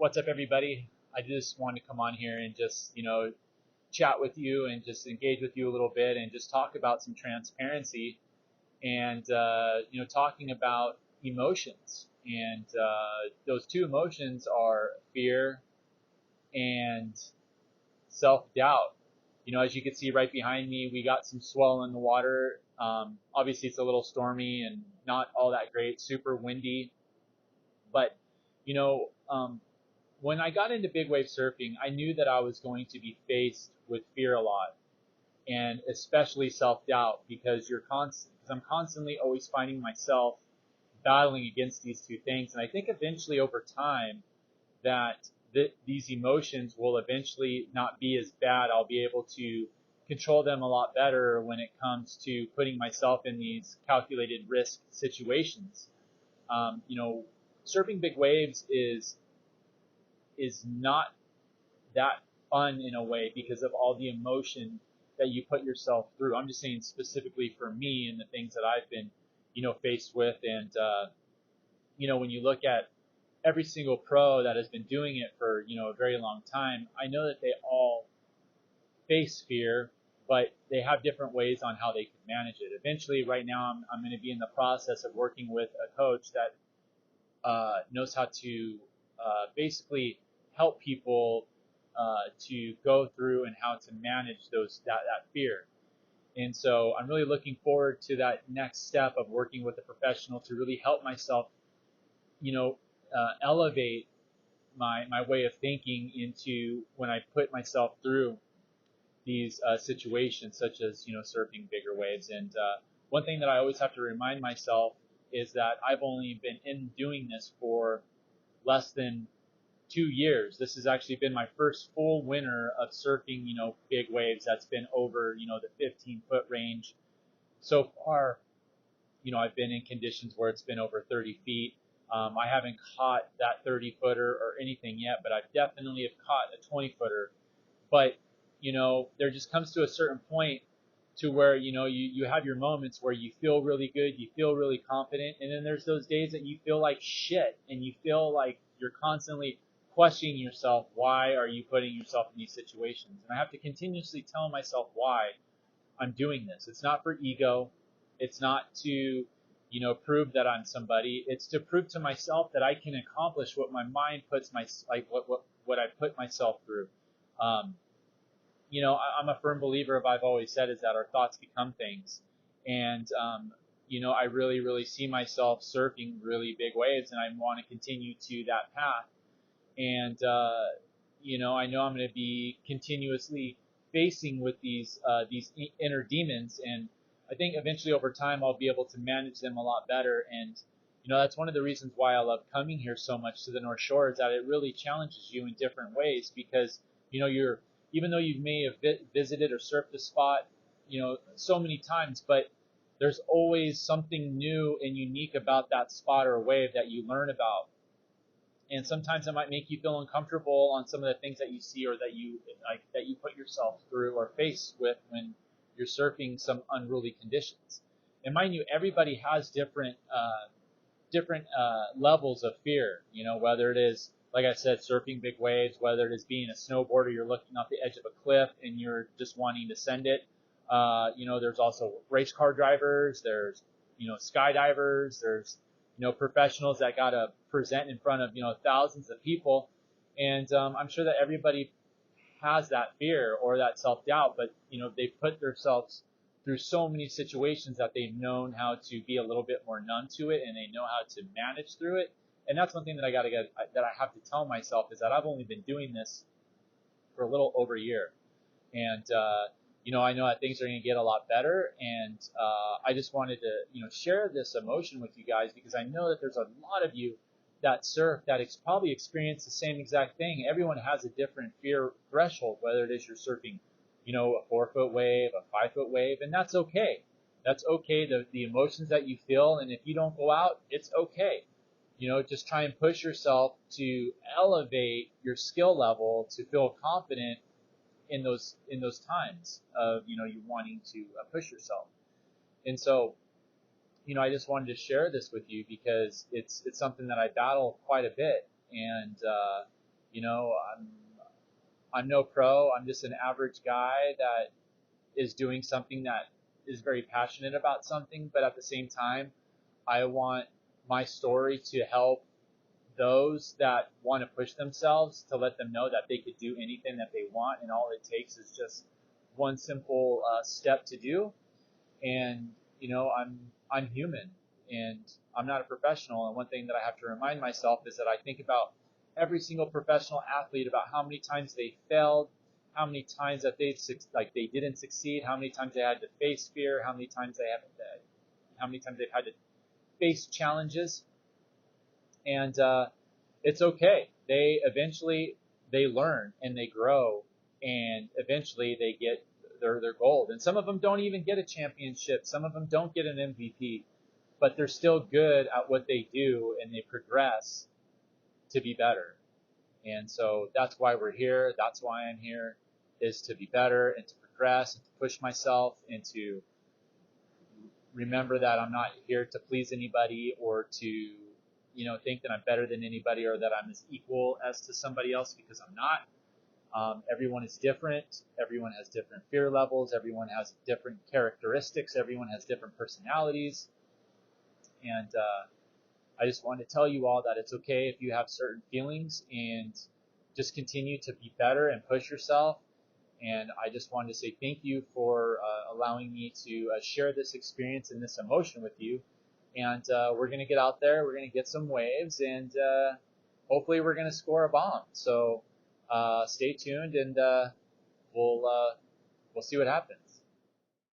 What's up, everybody? I just wanted to come on here and just, chat with you and just engage with you a little bit and just talk about some transparency and, talking about emotions. And those two emotions are fear and self-doubt. As you can see right behind me, we got some swell in the water. Obviously, it's a little stormy and not all that great, super windy. But, you know, um, when I got into big wave surfing, I knew that I was going to be faced with fear a lot, and especially self-doubt, because I'm constantly always finding myself battling against these two things. And I think eventually over time that these emotions will eventually not be as bad. I'll be able to control them a lot better when it comes to putting myself in these calculated risk situations. Um, you know, Surfing big waves is not that fun in a way because of all the emotion that you put yourself through. I'm just saying specifically for me and the things that I've been, faced with. And, when you look at every single pro that has been doing it for, a very long time, I know that they all face fear, but they have different ways on how they can manage it. Eventually, right now, I'm going to be in the process of working with a coach that knows how to basically help people to go through and how to manage that fear. And so I'm really looking forward to that next step of working with a professional to really help myself, elevate my way of thinking into when I put myself through these situations, such as surfing bigger waves. And one thing that I always have to remind myself is that I've only been in doing this for less than 2 years. This has actually been my first full winter of surfing, big waves. That's been over, the 15-foot range. So far, I've been in conditions where it's been over 30 feet. I haven't caught that 30-footer or anything yet, but I definitely have caught a 20-footer. But, there just comes to a certain point to where, you have your moments where you feel really good, you feel really confident, and then there's those days that you feel like shit, and you feel like you're constantly questioning yourself, why are you putting yourself in these situations? And I have to continuously tell myself why I'm doing this. It's not for ego. It's not to, prove that I'm somebody. It's to prove to myself that I can accomplish what my mind puts what I put myself through. Um, I'm a firm believer of, I've always said, is that our thoughts become things. And, I really, really see myself surfing really big waves, and I want to continue to that path. And, I know I'm going to be continuously facing with these inner demons. And I think eventually over time I'll be able to manage them a lot better. And, that's one of the reasons why I love coming here so much to the North Shore, is that it really challenges you in different ways, because, even though you may have visited or surfed the spot, so many times, but there's always something new and unique about that spot or wave that you learn about. And sometimes it might make you feel uncomfortable on some of the things that you see or that you put yourself through or face with when you're surfing some unruly conditions. And mind you, everybody has different levels of fear. Whether it is, like I said, surfing big waves, whether it is being a snowboarder, you're looking off the edge of a cliff and you're just wanting to send it. There's also race car drivers. There's skydivers. There's professionals that got to present in front of, thousands of people. And I'm sure that everybody has that fear or that self-doubt, but, they put themselves through so many situations that they've known how to be a little bit more numb to it, and they know how to manage through it. And that's one thing that I have to tell myself, is that I've only been doing this for a little over a year. And, I know that things are going to get a lot better, and I just wanted to, share this emotion with you guys, because I know that there's a lot of you that surf that probably experience the same exact thing. Everyone has a different fear threshold, whether it is you're surfing, a 4-foot wave, a 5-foot wave, and that's okay. That's okay, the emotions that you feel, and if you don't go out, it's okay. Just try and push yourself to elevate your skill level to feel confident in those times of you wanting to push yourself. And so I just wanted to share this with you, because it's something that I battle quite a bit. And I'm no pro. I'm just an average guy that is doing something that is very passionate about something, but at the same time, I want my story to help those that want to push themselves, to let them know that they could do anything that they want, and all it takes is just one simple step to do. And I'm human, and I'm not a professional. And one thing that I have to remind myself is that I think about every single professional athlete, about how many times they failed, how many times that they didn't succeed, how many times they had to face fear, how many times they've had to face challenges, and it's okay. They learn and they grow, and eventually they get their gold. And some of them don't even get a championship. Some of them don't get an MVP, but they're still good at what they do, and they progress to be better. And so that's why we're here. That's why I'm here, is to be better and to progress and to push myself and to remember that I'm not here to please anybody or to, think that I'm better than anybody or that I'm as equal as to somebody else, because I'm not. Everyone is different. Everyone has different fear levels. Everyone has different characteristics. Everyone has different personalities. And I just wanted to tell you all that it's okay if you have certain feelings, and just continue to be better and push yourself. And I just wanted to say thank you for allowing me to share this experience and this emotion with you. And we're going to get out there, we're going to get some waves, and hopefully we're going to score a bomb. So stay tuned, and we'll see what happens.